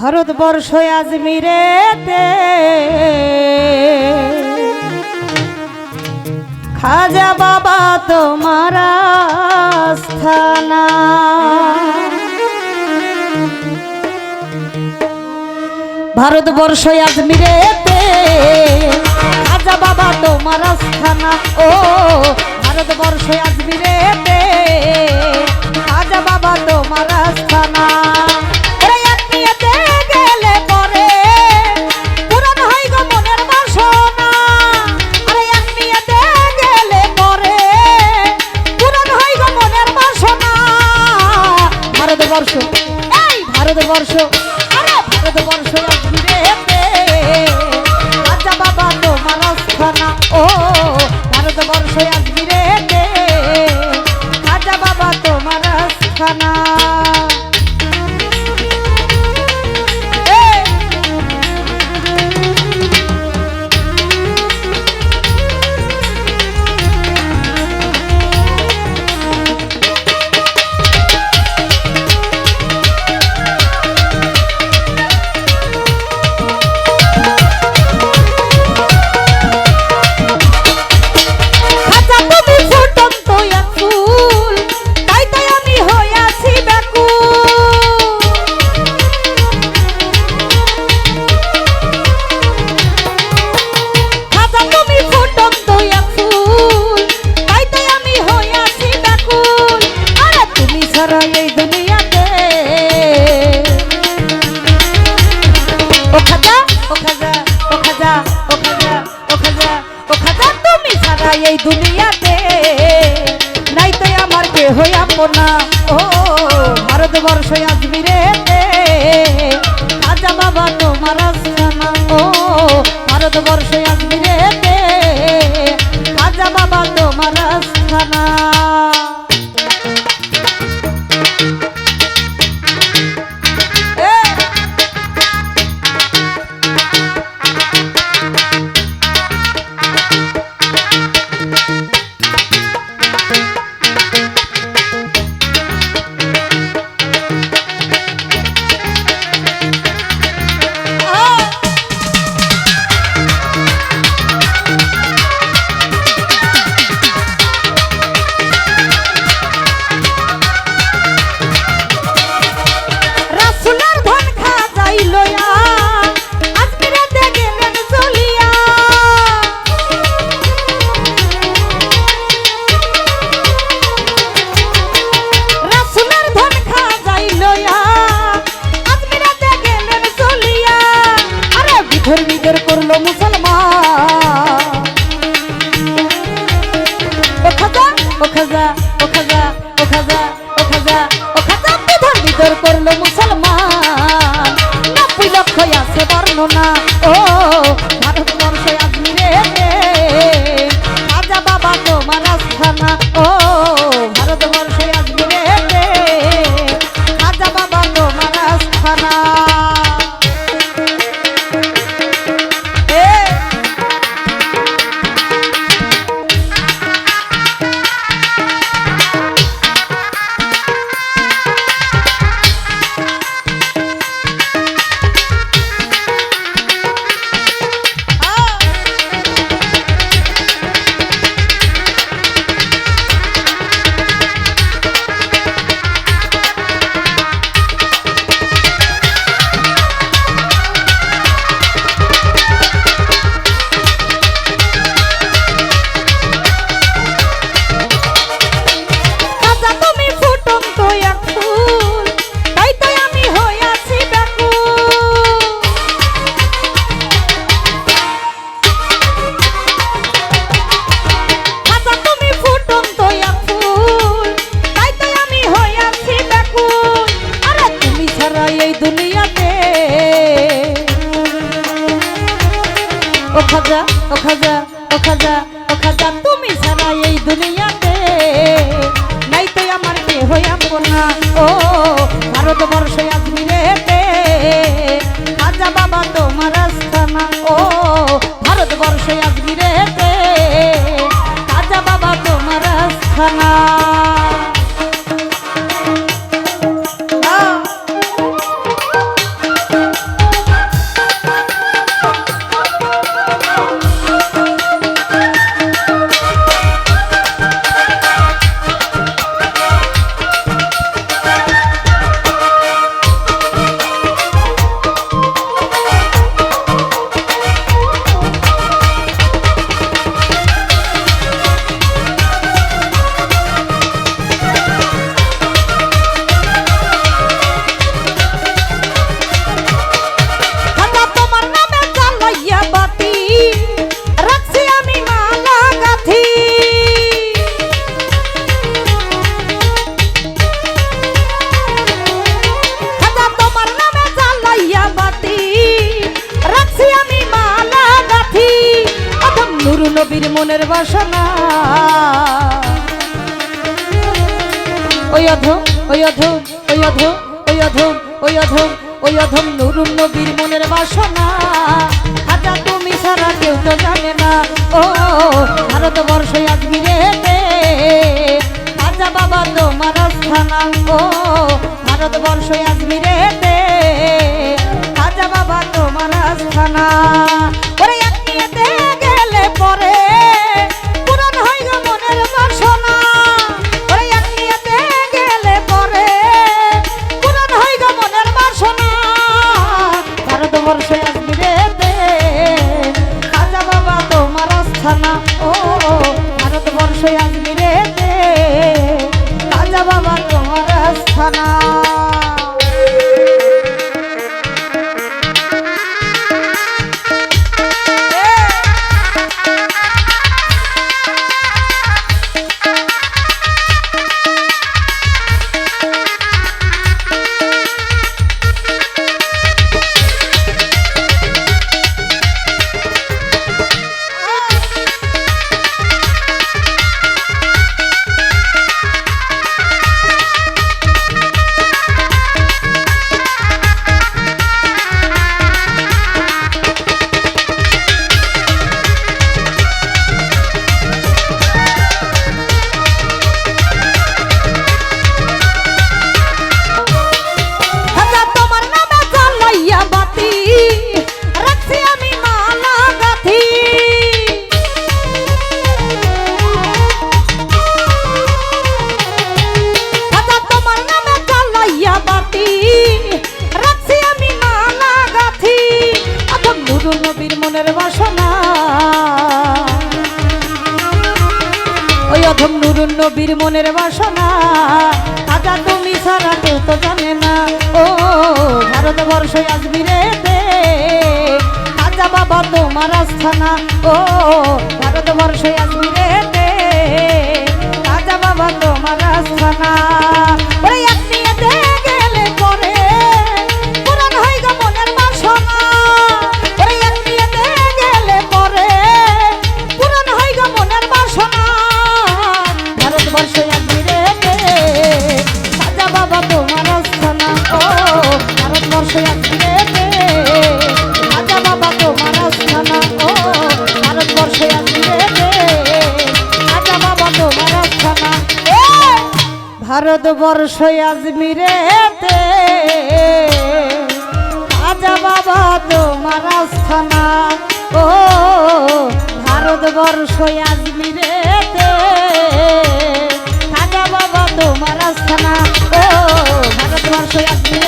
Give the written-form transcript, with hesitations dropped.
ভারতবর্ষ আজমিরেতে খাজা বাবা তোমার আস্থানা। ভারতবর্ষ আজমিরেতে খাজা বাবা তোমার আস্থানা। ও ভারতবর্ষ আজমিরেতে খাজা বাবা তোমার আস্থানা। ভারতবর্ষ আরে ভারতবর্ষ আজমিরেতে খাজা বাবা তোমার আস্থানা। ও ভারতবর্ষ আজমিরেতে খাজা বাবা তোমার আস্থানা। এই দুনিয়াতে নাই তো আমার কেহ আপনা। ও ভারতবর্ষ আজমিরেতে খাজা বাবা তোমার আস্থানা। ও ভারতবর্ষ আজমিরেতে খাজা বাবা তোমার আস্থানা। ধর্মীদের করলো মুসলমান। ও খাজা ও খাজা ও খাজা ও খাজা ও খাজা ও খাজা ধর্মীদের করলো মুসলমান। 90 লক্ষ আছে বর্ণনা। ও ভারতবর্ষ আজমিরেতে খাজা বাবা তোমার আস্থানা। ও ভারতবর্ষ আজমিরেতে খাজা বাবা তোমার আস্থানা। নবীর মনের বাসনা ওই অধম ওই অধম ওই অধম ওই অধম ওই অধম ওই অধম নুরুন নবীর মনের বাসনা খাজা তুমি ছাড়া কেউ তো জানে না ও ভারতবর্ষ আজমিরেতে খাজা বাবা তোমার আস্থানা ও ভারতবর্ষ আজমিরেতে খাজা বাবা তোমার আস্থানা ওরে এক নিয়েতে গেলে পরে পূরণ হয় গো মনের বাসনা ওরে এক নিয়েতে গেলে পরে পূরণ হয় গো মনের বাসনা ভারতবর্ষ আজমিরেতে খাজা বাবা তোমার আস্থানা ও ভারতবর্ষ আজমিরেতে খাজা বাবা তোমার আস্থানা নবীর মনের বাসনা ওই অধম নুরুন নবীর মনের বাসনা খাজা তুমি ছাড়া কেউ তো জানে না ও ভারতবর্ষ আজমিরেতে খাজা বাবা তোমার আস্থানা ও ভারতবর্ষ আজমিরেতে খাজা বাবা তোমার আস্থানা ওরে এক নিয়েতে গেলে পরে পূরণ হয় গো মনের বাসনা ওরে এক নিয়েতে গেলে পরে পূরণ হয় গো মনের বাসনা ভারতবর্ষ আজমিরেতে খাজা বাবা তোমার আস্থানা ও ভারতবর্ষ আজমিরেতে খাজা বাবা তোমার আস্থানা ও ভারতবর্ষ আজমিরেতে খাজা বাবা তোমার আস্থানা ভারতবর্ষ আজমিরেতে খাজা বাবা তোমার আস্থানা ও ভারতবর্ষ আজমিরেতে খাজা বাবা তোমার আস্থানা ও ভারতবর্ষ আজমিরেতে